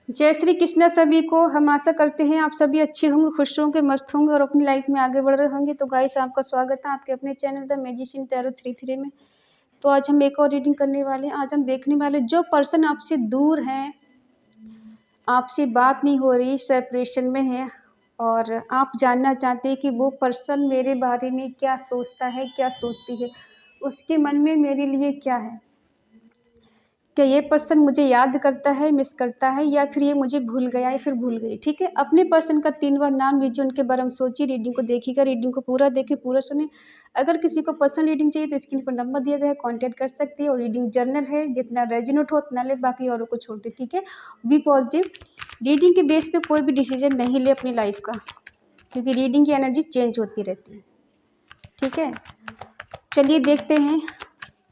जय श्री कृष्णा सभी को। हम आशा करते हैं आप सभी अच्छे होंगे, खुश होंगे, मस्त होंगे और अपनी लाइफ में आगे बढ़ रहे होंगे। तो गाइस, आपका स्वागत है आपके अपने चैनल द मैजिशियन टैरो 33 में। तो आज हम एक और रीडिंग करने वाले हैं। आज हम देखने वाले जो पर्सन आपसे दूर हैं, आपसे बात नहीं हो रही, सेपरेशन में है और आप जानना चाहते हैं कि वो पर्सन मेरे बारे में क्या सोचता है, क्या सोचती है, उसके मन में मेरे लिए क्या है, क्या ये पर्सन मुझे याद करता है, मिस करता है, या फिर ये मुझे भूल गया या फिर भूल गई। ठीक है, अपने पर्सन का 3 बार नाम लीजिए, उनके बारे में सोचिए, रीडिंग को देखिएगा, रीडिंग को पूरा देखिए, पूरा सुने। अगर किसी को पर्सनल रीडिंग चाहिए तो स्क्रीन पर नंबर दिया गया है, कांटेक्ट कर सकते हैं। और रीडिंग जर्नल है, जितना रेजोनेट हो उतना ले, बाकी औरों को छोड़ दे। ठीक है, बी पॉजिटिव। रीडिंग के बेस पे कोई भी डिसीजन नहीं ले अपनी लाइफ का, क्योंकि रीडिंग की एनर्जी चेंज होती रहती है। ठीक है, चलिए देखते हैं।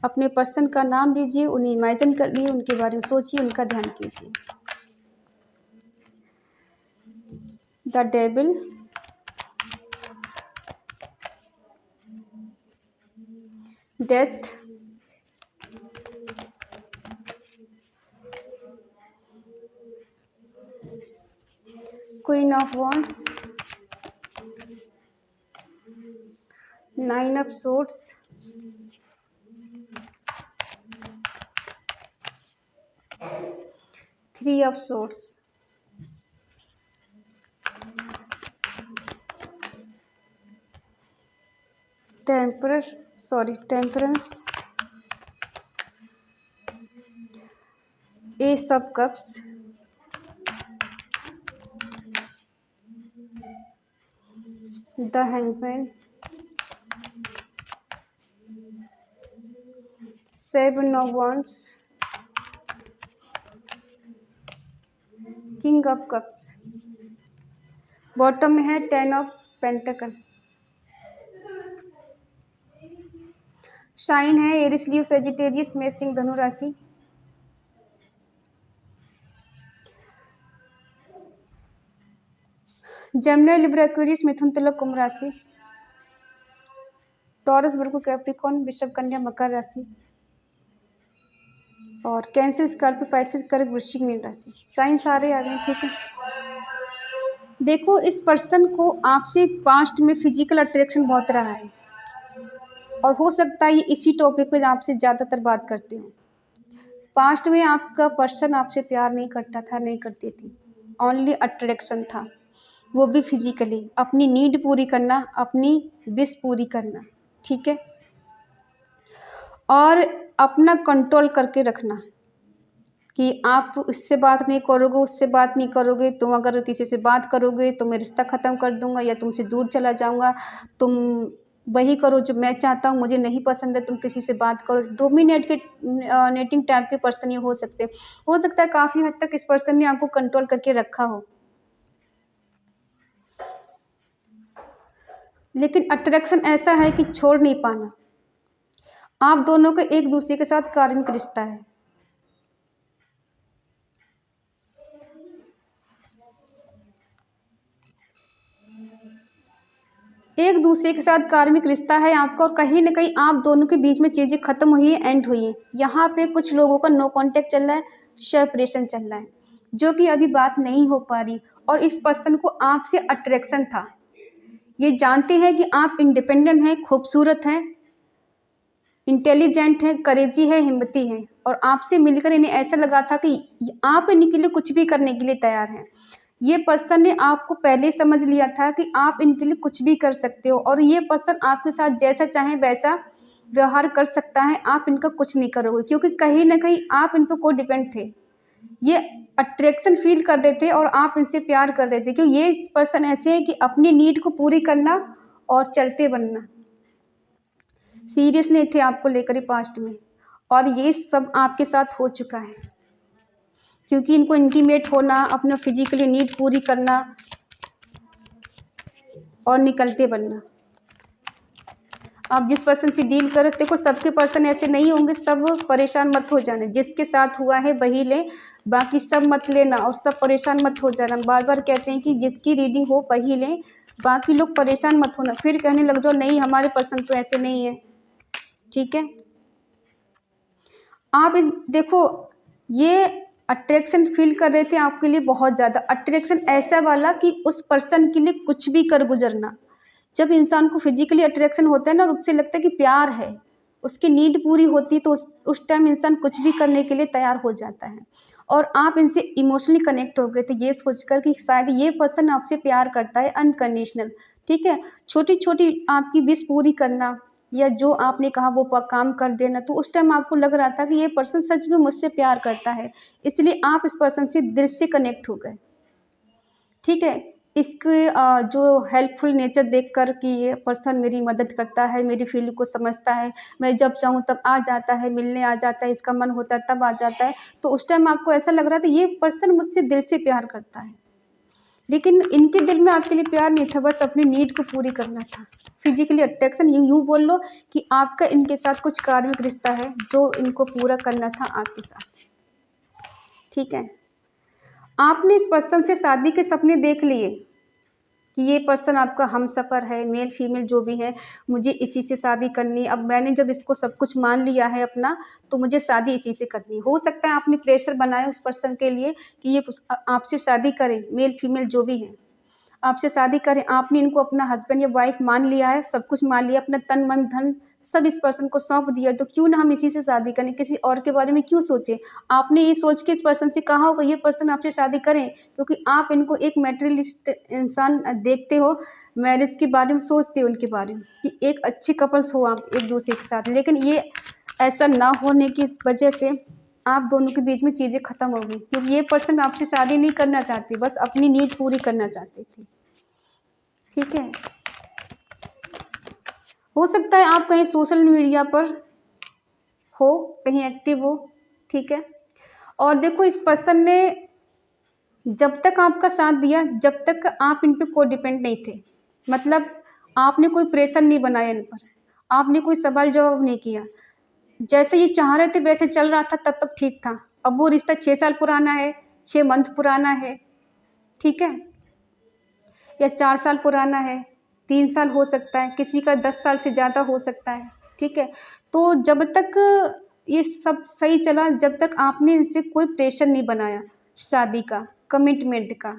अपने पर्सन का नाम लीजिए, उन्हें इमेजिन करिए, उनके बारे में सोचिए, उनका ध्यान कीजिए। The devil, death, queen of wands, 9 of swords, three of swords, temperance, S of cups, the hangman, 7 of wands, king of cups. Bottom में है 10 ऑफ पेंटिकल। साइन है एरिस, लीव, सजिटेरियस, मेष, सिंह, धनु राशि। जमना, लिब्रा, एक्वेरियस, मिथुन, तुला, कुंभ राशि। Taurus, वर्गो, Capricorn, वृषभ, कन्या, मकर राशि। और कैंसर, स्कॉर्पियो, पाइसेस, कर्क, वृश्चिक, मीन राशि। साइन सारे आ गए। ठीक है, देखो, इस पर्सन को आपसे पास्ट में फिजिकल अट्रैक्शन बहुत रहा है और हो सकता है ये इसी टॉपिक पे आपसे ज़्यादातर बात करते हो। पास्ट में आपका पर्सन आपसे प्यार नहीं करता था, नहीं करती थी, ओनली अट्रैक्शन था, वो भी फिजिकली। अपनी नीड पूरी करना, अपनी विश पूरी करना। ठीक है, और अपना कंट्रोल करके रखना कि आप उससे बात नहीं करोगे, उससे बात नहीं करोगे, तुम अगर किसी से बात करोगे तो मैं रिश्ता ख़त्म कर दूंगा या तुमसे दूर चला जाऊंगा। तुम वही करो जो मैं चाहता हूँ, मुझे नहीं पसंद है तुम किसी से बात करो। डोमिनेट के नेटिंग टाइप के पर्सन ये हो सकते हैं। हो सकता है काफ़ी हद तक इस पर्सन ने आपको कंट्रोल करके रखा हो, लेकिन अट्रैक्शन ऐसा है कि छोड़ नहीं पाना। आप दोनों का एक दूसरे के साथ कार्मिक रिश्ता है। एक दूसरे के साथ कार्मिक रिश्ता है आपका, और कहीं ना कहीं आप दोनों के बीच में चीज़ें खत्म हुई है, एंड हुई है। यहाँ पे कुछ लोगों का नो कांटेक्ट चल रहा है, सेपरेशन चल रहा है, जो कि अभी बात नहीं हो पा रही। और इस पर्सन को आपसे अट्रैक्शन था। ये जानते हैं कि आप इंडिपेंडेंट हैं, खूबसूरत हैं, इंटेलिजेंट है, करेजी है, हिम्मती है, और आपसे मिलकर इन्हें ऐसा लगा था कि आप इनके लिए कुछ भी करने के लिए तैयार हैं। ये पर्सन ने आपको पहले समझ लिया था कि आप इनके लिए कुछ भी कर सकते हो, और ये पर्सन आपके साथ जैसा चाहे वैसा व्यवहार कर सकता है। आप इनका कुछ नहीं करोगे, क्योंकि कहीं ना कहीं आप इन पर को डिपेंड थे। ये अट्रैक्शन फील कर रहे थे और आप इनसे प्यार कर रहे थे, क्योंकि ये पर्सन ऐसे है कि अपनी नीड को पूरी करना और चलते बनना। सीरियस नहीं थे आपको लेकर ही पास्ट में, और ये सब आपके साथ हो चुका है, क्योंकि इनको इंटीमेट होना, अपना फिजिकली नीड पूरी करना और निकलते बनना। आप जिस पर्सन से डील कर रहे, देखो सबके पर्सन ऐसे नहीं होंगे, सब परेशान मत हो जाना। जिसके साथ हुआ है वही ले, बाकी सब मत लेना, और सब परेशान मत हो जाना। बार बार कहते हैं कि जिसकी रीडिंग हो वही ले, बाकी लोग परेशान मत होना, फिर कहने लग जाओ नहीं हमारे पर्सन तो ऐसे नहीं है। ठीक है, आप देखो, ये अट्रैक्शन फील कर रहे थे आपके लिए बहुत ज़्यादा, अट्रैक्शन ऐसा वाला कि उस पर्सन के लिए कुछ भी कर गुजरना। जब इंसान को फिजिकली अट्रैक्शन होता है ना, तो उससे लगता है कि प्यार है, उसकी नीड पूरी होती है, तो उस टाइम इंसान कुछ भी करने के लिए तैयार हो जाता है। और आप इनसे इमोशनली कनेक्ट हो गए थे ये सोचकर कि शायद ये पर्सन आपसे प्यार करता है अनकंडीशनल, ठीक है। छोटी छोटी आपकी विश पूरी करना या जो आपने कहा वो काम कर देना, तो उस टाइम आपको लग रहा था कि ये पर्सन सच में मुझसे प्यार करता है, इसलिए आप इस पर्सन से दिल से कनेक्ट हो गए, ठीक है। इसके जो हेल्पफुल नेचर देखकर कि ये पर्सन मेरी मदद करता है, मेरी फीलिंग को समझता है, मैं जब चाहूँ तब आ जाता है, मिलने आ जाता है, इसका मन होता है तब आ जाता है, तो उस टाइम आपको ऐसा लग रहा था ये पर्सन मुझसे दिल से प्यार करता है। लेकिन इनके दिल में आपके लिए प्यार नहीं था, बस अपनी नीड को पूरी करना था। फिजिकली अट्रैक्शन यूँ बोल लो कि आपका इनके साथ कुछ कार्मिक रिश्ता है जो इनको पूरा करना था आपके साथ, ठीक है। आपने इस पर्सन से शादी के सपने देख लिए कि ये पर्सन आपका हमसफ़र है, मेल फीमेल जो भी है, मुझे इसी से शादी करनी है। अब मैंने जब इसको सब कुछ मान लिया है अपना, तो मुझे शादी इसी से करनी है। हो सकता है आपने प्रेशर बनाया उस पर्सन के लिए कि ये आपसे शादी करे, मेल फीमेल जो भी है, आपसे शादी करें। आपने इनको अपना हस्बैंड या वाइफ मान लिया है, सब कुछ मान लिया, अपना तन मन धन सब इस पर्सन को सौंप दिया, तो क्यों ना हम इसी से शादी करें, किसी और के बारे में क्यों सोचें। आपने ये सोच के इस पर्सन से कहा होगा ये पर्सन आपसे शादी करें, क्योंकि आप इनको एक मैटेरियलिस्ट इंसान देखते हो, मैरिज के बारे में सोचते हो, उनके बारे में कि एक अच्छे कपल्स हो आप एक दूसरे के साथ। लेकिन ये ऐसा ना होने की वजह से आप दोनों के बीच में चीज़ें ख़त्म हो गई, क्योंकि ये पर्सन आपसे शादी नहीं करना चाहती, बस अपनी नीड पूरी करना चाहती थी, ठीक है। हो सकता है आप कहीं सोशल मीडिया पर हो, कहीं एक्टिव हो, ठीक है। और देखो इस पर्सन ने जब तक आपका साथ दिया, जब तक आप इन पे को डिपेंड नहीं थे, मतलब आपने कोई प्रेशर नहीं बनाया इन पर, आपने कोई सवाल जवाब नहीं किया, जैसे ये चाह रहे थे वैसे चल रहा था, तब तक ठीक था। अब वो रिश्ता 6 साल पुराना है, 6 मंथ पुराना है, ठीक है, या 4 साल पुराना है, 3 साल हो सकता है, किसी का 10 साल से ज़्यादा हो सकता है, ठीक है। तो जब तक ये सब सही चला, जब तक आपने इनसे कोई प्रेशर नहीं बनाया शादी का, कमिटमेंट का,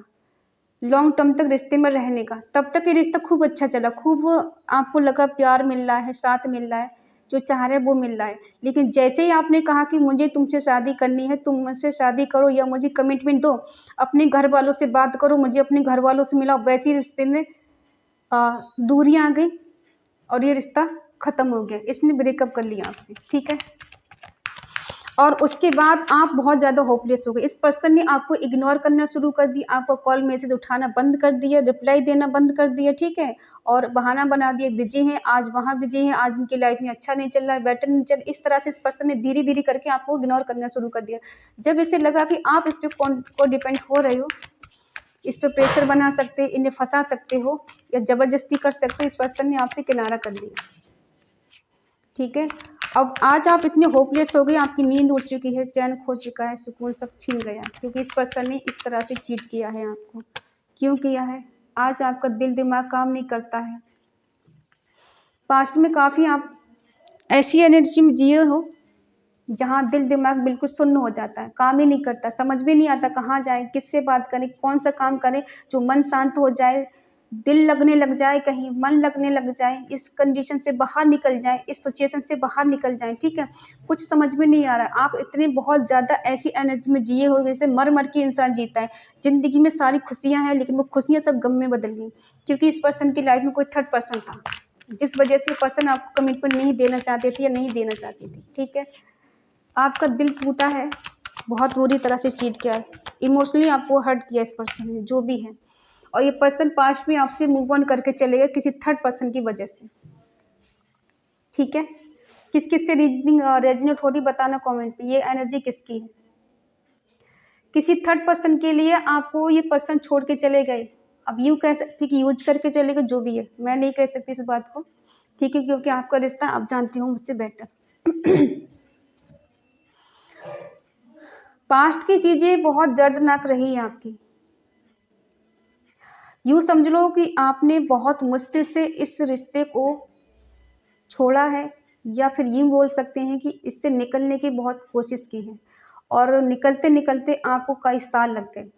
लॉन्ग टर्म तक रिश्ते में रहने का, तब तक ये रिश्ता खूब अच्छा चला, खूब आपको लगा प्यार मिल रहा है, साथ मिल रहा है, जो चाह रहे हैं वो मिल रहा है। लेकिन जैसे ही आपने कहा कि मुझे तुमसे शादी करनी है, तुम मुझसे शादी करो या मुझे कमिटमेंट दो, अपने घर वालों से बात करो, मुझे अपने घर वालों से मिलाओ, वैसे ही रिश्ते में दूरियां आ गई और ये रिश्ता ख़त्म हो गया, इसने ब्रेकअप कर लिया आपसे, ठीक है। और उसके बाद आप बहुत ज़्यादा होपलेस हो गए, इस पर्सन ने आपको इग्नोर करना शुरू कर दिया, आपका कॉल मैसेज उठाना बंद कर दिया, रिप्लाई देना बंद कर दिया, ठीक है। और बहाना बना दिया बिजी हैं, आज वहाँ बिजी हैं, आज उनकी लाइफ में अच्छा नहीं चल रहा है, बेटर नहीं चल, इस तरह से इस पर्सन ने धीरे धीरे करके आपको इग्नोर करना शुरू कर दिया। जब इसे लगा कि आप इस पर को डिपेंड हो रहे हो, इस पर प्रेशर बना सकते, इन्हें फंसा सकते हो या ज़बरदस्ती कर सकते हो, इस पर्सन ने आपसे किनारा कर लिया, ठीक है। अब आज आप इतने होपलेस हो गए, आपकी नींद उड़ चुकी है, चैन खो चुका है, सुकून सब छीन गया, क्योंकि इस पर्सन ने इस तरह से चीट किया है आपको। क्यों किया है? आज आपका दिल दिमाग काम नहीं करता है। पास्ट में काफ़ी आप ऐसी एनर्जी में जिए हो जहाँ दिल दिमाग बिल्कुल सुन्न हो जाता है, काम ही नहीं करता, समझ भी नहीं आता कहाँ जाए, किससे बात करें, कौन सा काम करें जो मन शांत हो जाए, दिल लगने लग जाए, कहीं मन लगने लग जाए, इस कंडीशन से बाहर निकल जाए, इस सिचुएशन से बाहर निकल जाए, ठीक है। कुछ समझ में नहीं आ रहा है, आप इतने बहुत ज़्यादा ऐसी एनर्जी में जिए हो जैसे मर मर के इंसान जीता है। ज़िंदगी में सारी खुशियाँ हैं, लेकिन वो खुशियाँ सब गम में बदल गई, क्योंकि इस पर्सन की लाइफ में कोई थर्ड पर्सन था, जिस वजह से पर्सन आपको कमिटमेंट नहीं देना चाहते थे या नहीं देना चाहती थी, ठीक है। आपका दिल टूटा है, बहुत बुरी तरह से चीट किया है, इमोशनली आपको हर्ट किया इस पर्सन ने, जो भी है। और ये पर्सन पास्ट में आपसे मूव ऑन करके चले गए किसी थर्ड पर्सन की वजह से, ठीक है। किस किस से रीजनिंग रेजोनेट हो रही बताना कमेंट पे, ये एनर्जी किसकी है। किसी थर्ड पर्सन के लिए आपको ये पर्सन छोड़ के चले गए, अब यूँ कह सकती कि यूज करके चले गए, जो भी है, मैं नहीं कह सकती इस बात को, ठीक है, क्योंकि आपका रिश्ता आप जानती हो मुझसे बेटर। पास्ट की चीज़ें बहुत दर्दनाक रही है आपकी, यूँ समझ लो कि आपने बहुत मुश्किल से इस रिश्ते को छोड़ा है, या फिर यूँ बोल सकते हैं कि इससे निकलने की बहुत कोशिश की है। और निकलते निकलते आपको कई साल लग गए,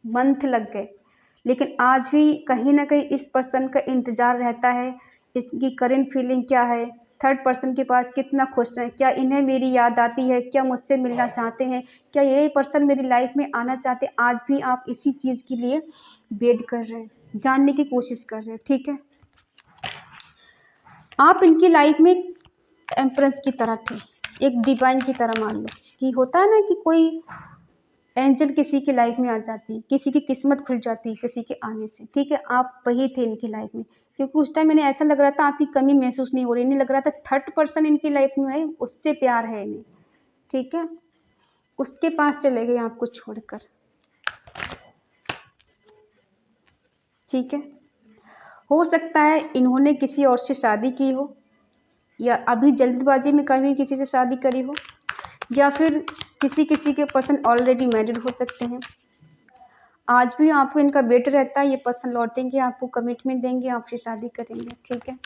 मंथ लग गए, लेकिन आज भी कहीं ना कहीं इस पर्सन का इंतज़ार रहता है। इसकी करंट फीलिंग क्या है, थर्ड पर्सन के पास कितना खुश है, क्या इन्हें मेरी याद आती है, क्या मुझसे मिलना चाहते हैं, क्या ये पर्सन मेरी लाइफ में आना चाहते हैं। आज भी आप इसी चीज़ के लिए वेट कर रहे हैं, जानने की कोशिश कर रहे हैं। ठीक है, आप इनकी लाइफ में एम्प्रेस की तरह थे, एक डिवाइन की तरह मान लो कि होता है ना कि कोई एंजल किसी की लाइफ में आ जाती है, किसी की किस्मत खुल जाती है किसी के आने से। ठीक है, आप वही थे इनकी लाइफ में, क्योंकि उस टाइम मैंने ऐसा लग रहा था आपकी कमी महसूस नहीं हो रही, नहीं लग रहा था थर्ड पर्सन इनकी लाइफ में है, उससे प्यार है इन्हें। ठीक है, उसके पास चले गए आपको छोड़कर। ठीक है, हो सकता है इन्होंने किसी और से शादी की हो, या अभी जल्दबाजी में कभी किसी से शादी करी हो, या फिर किसी किसी के पर्सन ऑलरेडी मैरिड हो सकते हैं। आज भी आपको इनका वेट रहता है, ये पर्सन लौटेंगे, आपको कमिटमेंट देंगे, आपसे शादी करेंगे। ठीक है,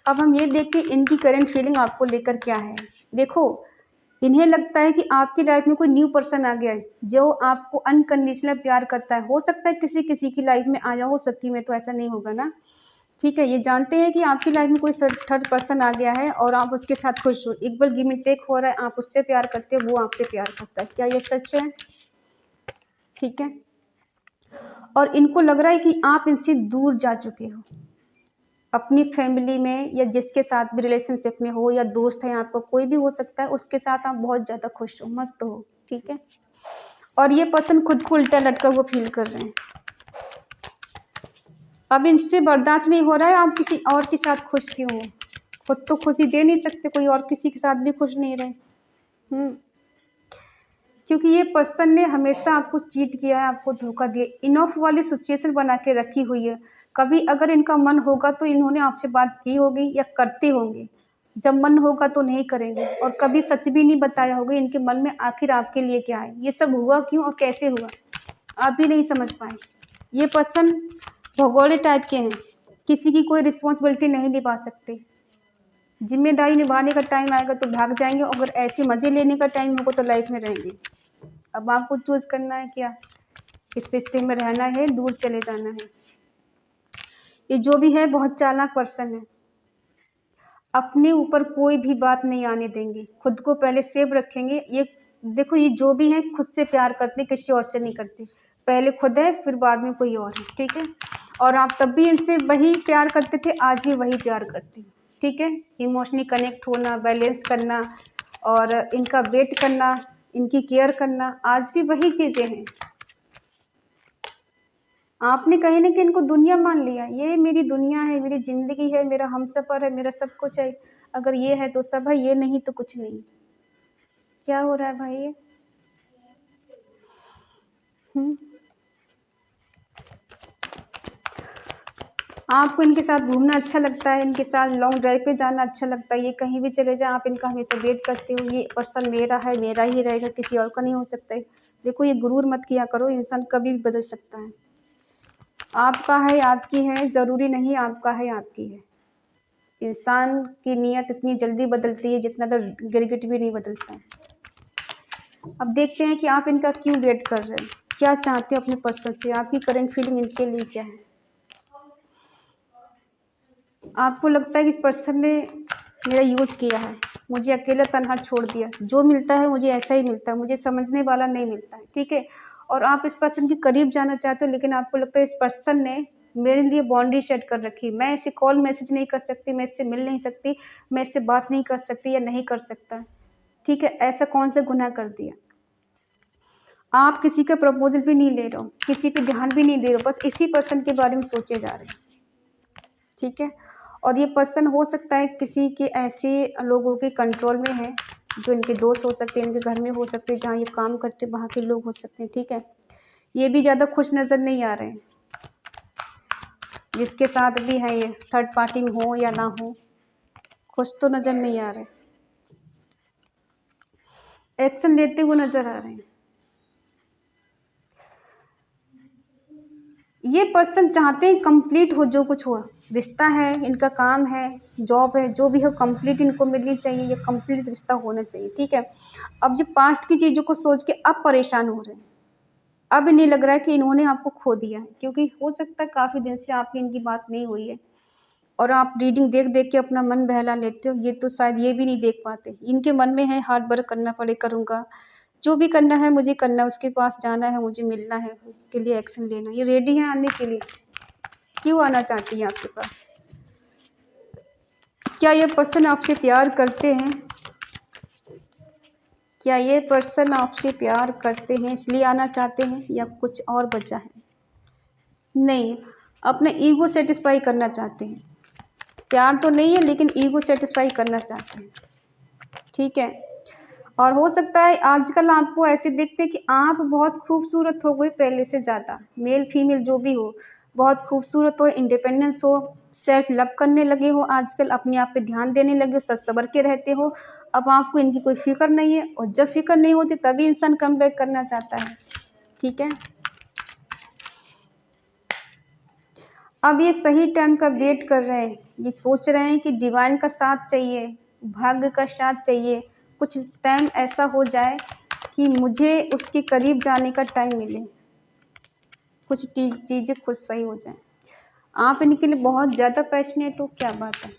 अब हम ये देखते हैं इनकी करंट फीलिंग आपको लेकर क्या है। देखो, इन्हें लगता है कि आपकी लाइफ में कोई न्यू पर्सन आ गया है जो आपको अनकंडीशनल प्यार करता है। हो सकता है किसी किसी की लाइफ में आया हो, सबकी में तो ऐसा नहीं होगा ना। ठीक है, ये जानते हैं कि आपकी लाइफ में कोई थर्ड पर्सन आ गया है और आप उसके साथ खुश हो, इक्वल गिव एंड टेक हो रहा है, आप उससे प्यार करते हो, वो आपसे प्यार करता है। क्या ये सच है? ठीक है, और इनको लग रहा है कि आप इनसे दूर जा चुके हो, अपनी फैमिली में या जिसके साथ भी रिलेशनशिप में हो, या दोस्त है आपका, कोई भी हो सकता है, उसके साथ आप बहुत ज़्यादा खुश हो, मस्त हो। ठीक है, और ये पर्सन खुद को उल्टा लटका हुआ फील कर रहे हैं। अब इनसे बर्दाश्त नहीं हो रहा है आप किसी और के साथ खुश क्यों हो, खुद तो खुशी दे नहीं सकते, कोई और किसी के साथ भी खुश नहीं रहे। क्योंकि ये पर्सन ने हमेशा आपको चीट किया है, आपको धोखा दिया, इनफ वाली सिचुएशन बना के रखी हुई है। कभी अगर इनका मन होगा तो इन्होंने आपसे बात की होगी या करते होंगे, जब मन होगा तो नहीं करेंगे, और कभी सच भी नहीं बताया होगा इनके मन में आखिर आपके लिए क्या है, ये सब हुआ क्यों और कैसे हुआ, आप भी नहीं समझ पाए। ये पर्सन भगोड़े टाइप के हैं, किसी की कोई रिस्पॉन्सिबिलिटी नहीं निभा सकते, जिम्मेदारी निभाने का टाइम आएगा तो भाग जाएंगे, अगर ऐसे मज़े लेने का टाइम होगा तो लाइफ में रहेंगे। अब आपको चूज करना है क्या, इस रिश्ते में रहना है, दूर चले जाना है। ये जो भी है बहुत चालाक पर्सन है, अपने ऊपर कोई भी बात नहीं आने देंगे, खुद को पहले सेव रखेंगे। ये देखो, ये जो भी है खुद से प्यार करते, किसी और से नहीं करते, पहले खुद है फिर बाद में कोई और है। ठीक है, और आप तब भी इनसे वही प्यार करते थे, आज भी वही प्यार करते हैं। ठीक है, इमोशनली कनेक्ट होना, बैलेंस करना, और इनका वेट करना, इनकी केयर करना, आज भी वही चीज़ें हैं। आपने कहीं ना कहीं इनको दुनिया मान लिया, ये मेरी दुनिया है, मेरी ज़िंदगी है, मेरा हमसफ़र है, मेरा सब कुछ है, अगर ये है तो सब है, ये नहीं तो कुछ नहीं। क्या हो रहा है भाई ये? आपको इनके साथ घूमना अच्छा लगता है, इनके साथ लॉन्ग ड्राइव पे जाना अच्छा लगता है, ये कहीं भी चले जाएं आप इनका हमेशा वेट करते हो, ये पर्सन मेरा है, मेरा ही रहेगा, किसी और का नहीं हो सकता है। देखो, ये गुरूर मत किया करो, इंसान कभी भी बदल सकता है। आपका है, आपकी है, ज़रूरी नहीं आपका है, आपकी है। इंसान की नीयत इतनी जल्दी बदलती है जितना तो गिरगिट भी नहीं बदलता है। अब देखते हैं कि आप इनका क्यों वेट कर रहे हैं, क्या चाहते हो अपने पर्सन से, आपकी करंट फीलिंग इनके लिए क्या है। आपको लगता है कि इस पर्सन ने मेरा यूज़ किया है, मुझे अकेला तन्हा छोड़ दिया, जो मिलता है मुझे ऐसा ही मिलता है, मुझे समझने वाला नहीं मिलता है। ठीक है, और आप इस पर्सन के करीब जाना चाहते हो, लेकिन आपको लगता है इस पर्सन ने मेरे लिए बाउंड्री सेट कर रखी, मैं इसे कॉल मैसेज नहीं कर सकती, मैं इससे मिल नहीं सकती, मैं इससे बात नहीं कर सकती या नहीं कर सकता। ठीक है, ऐसा कौन सा गुनाह कर दिया। आप किसी का प्रपोजल भी नहीं ले रहे हो, किसी पे ध्यान भी नहीं दे रहे हो, बस इसी पर्सन के बारे में सोचे जा रहे हैं। ठीक है, और ये पर्सन हो सकता है किसी के ऐसे लोगों के कंट्रोल में है, जो इनके दोस्त हो सकते हैं, इनके घर में हो सकते हैं, जहाँ ये काम करते वहाँ के लोग हो सकते हैं। ठीक है, ये भी ज़्यादा खुश नज़र नहीं आ रहे हैं, जिसके साथ भी है ये थर्ड पार्टी में हो या ना हो, खुश तो नज़र नहीं आ रहे, एक्शन लेते हुए नज़र आ रहे हैं। ये पर्सन चाहते हैं कंप्लीट हो जो कुछ हुआ, रिश्ता है, इनका काम है, जॉब है, जो भी हो कंप्लीट इनको मिलनी चाहिए, या कंप्लीट रिश्ता होना चाहिए, ठीक है। अब जो पास्ट की चीज़ों को सोच के अब परेशान हो रहे हैं, अब इन्हें लग रहा है कि इन्होंने आपको खो दिया है, क्योंकि हो सकता है काफ़ी दिन से आपकी इनकी बात नहीं हुई है और आप रीडिंग देख देख के अपना मन बहला लेते हो। ये तो शायद ये भी नहीं देख पाते, इनके मन में है हार्ड वर्क करना पड़े, करूँगा, जो भी करना है मुझे करना है, उसके पास जाना है, मुझे मिलना है, उसके लिए एक्शन लेना है। ये रेडी है आने के लिए। क्यों आना चाहती है आपके पास? क्या ये पर्सन आपसे प्यार करते हैं? क्या ये पर्सन आपसे प्यार करते हैं इसलिए आना चाहते हैं, या कुछ और वजह है? नहीं, अपना ईगो सेटिस्फाई करना चाहते हैं। प्यार तो नहीं है लेकिन ईगो सेटिस्फाई करना चाहते हैं, ठीक है। और हो सकता है आजकल आपको ऐसे दिखते कि आप बहुत खूबसूरत हो गए पहले से ज़्यादा, मेल फीमेल जो भी हो, बहुत खूबसूरत हो, इंडिपेंडेंस हो, सेल्फ लव करने लगे हो, आजकल अपने आप पे ध्यान देने लगे हो, सच सवर के रहते हो। अब आपको इनकी कोई फिक्र नहीं है, और जब फिक्र नहीं होती तभी इंसान कम बैक करना चाहता है, ठीक है। अब ये सही टाइम का वेट कर रहे हैं, ये सोच रहे हैं कि डिवाइन का साथ चाहिए, भाग्य का साथ चाहिए, कुछ टाइम ऐसा हो जाए कि मुझे उसके करीब जाने का टाइम मिले, कुछ चीज़ें खुद सही हो जाएं। आप इनके लिए बहुत ज़्यादा पैशनेट हो, क्या बात है,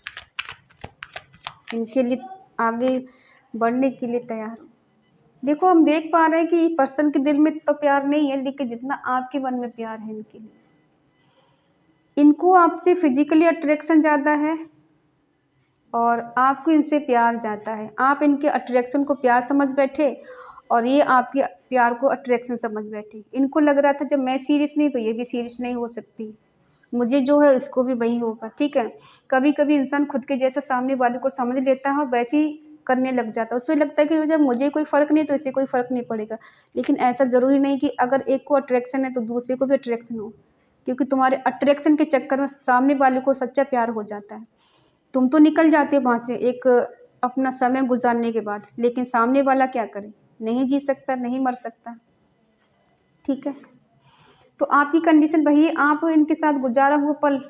इनके लिए आगे बढ़ने के लिए तैयार हो। देखो हम देख पा रहे हैं कि पर्सन के दिल में तो प्यार नहीं है, लेकिन जितना आपके मन में प्यार है इनके लिए, इनको आपसे फिजिकली अट्रैक्शन ज़्यादा है और आपको इनसे प्यार ज़्यादा है। आप इनके अट्रैक्शन को प्यार समझ बैठे और ये आपके प्यार को अट्रैक्शन समझ बैठे। इनको लग रहा था जब मैं सीरियस नहीं तो ये भी सीरियस नहीं हो सकती, मुझे जो है इसको भी वही होगा, ठीक है। कभी कभी इंसान खुद के जैसा सामने वाले को समझ लेता है और वैसे ही करने लग जाता है। उससे लगता है कि जब मुझे कोई फ़र्क नहीं तो इसे कोई फ़र्क नहीं पड़ेगा, लेकिन ऐसा ज़रूरी नहीं कि अगर एक को अट्रैक्शन है तो दूसरे को भी अट्रैक्शन हो, क्योंकि तुम्हारे अट्रैक्शन के चक्कर में सामने वाले को सच्चा प्यार हो जाता है। तुम तो निकल जाते हो वहाँ से एक अपना समय गुजारने के बाद, लेकिन सामने वाला क्या करे, नहीं जी सकता, नहीं मर सकता, ठीक है। तो आपकी कंडीशन वही है, आप इनके साथ गुजारा हुआ पल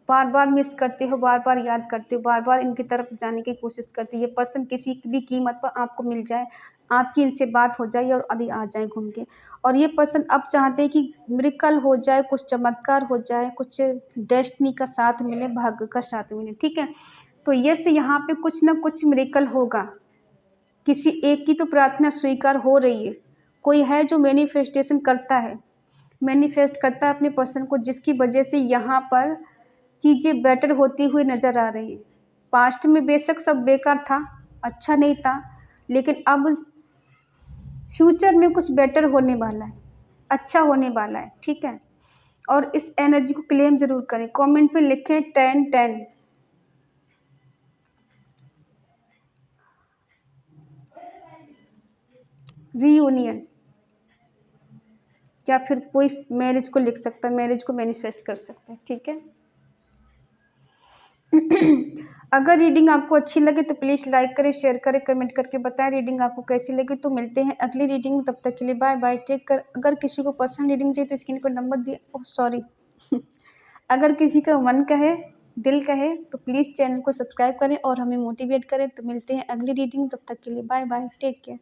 बार बार मिस करते हो, बार बार याद करते हो, बार बार इनकी तरफ जाने की कोशिश करते हो। ये पर्सन किसी भी कीमत पर आपको मिल जाए, आपकी इनसे बात हो जाए और अभी आ जाए घूम के। और ये पर्सन अब चाहते हैं कि मिरेकल हो जाए, कुछ चमत्कार हो जाए, कुछ डेस्टिनी का साथ मिले, भाग्य का साथ मिले, ठीक है। तो यस, यहाँ पे कुछ ना कुछ मिरेकल होगा, किसी एक की तो प्रार्थना स्वीकार हो रही है। कोई है जो मैनिफेस्टेशन करता है, मैनिफेस्ट करता है अपने पर्सन को, जिसकी वजह से यहाँ पर चीज़ें बेटर होती हुई नज़र आ रही हैं। पास्ट में बेशक सब बेकार था, अच्छा नहीं था, लेकिन अब फ्यूचर में कुछ बेटर होने वाला है, अच्छा होने वाला है, ठीक है। और इस एनर्जी को क्लेम ज़रूर करें, कमेंट में लिखें 10-10। रीयूनियन, या फिर कोई मैरिज को लिख सकता है, मैरिज को मैनिफेस्ट कर सकता है, ठीक है। अगर रीडिंग आपको अच्छी लगे तो प्लीज़ लाइक करें, शेयर करें, कमेंट करके बताएं रीडिंग आपको कैसी लगी। तो मिलते हैं अगली रीडिंग में, तब तक के लिए बाय बाय, टेक केयर। अगर किसी को पर्सनल रीडिंग चाहिए तो स्क्रीन पर नंबर दिए, ओह सॉरी अगर किसी का मन कहे, दिल कहे तो प्लीज़ चैनल को सब्सक्राइब करें और हमें मोटिवेट करें। तो मिलते हैं अगली रीडिंग, तब तक के लिए बाय बाय, टेक केयर।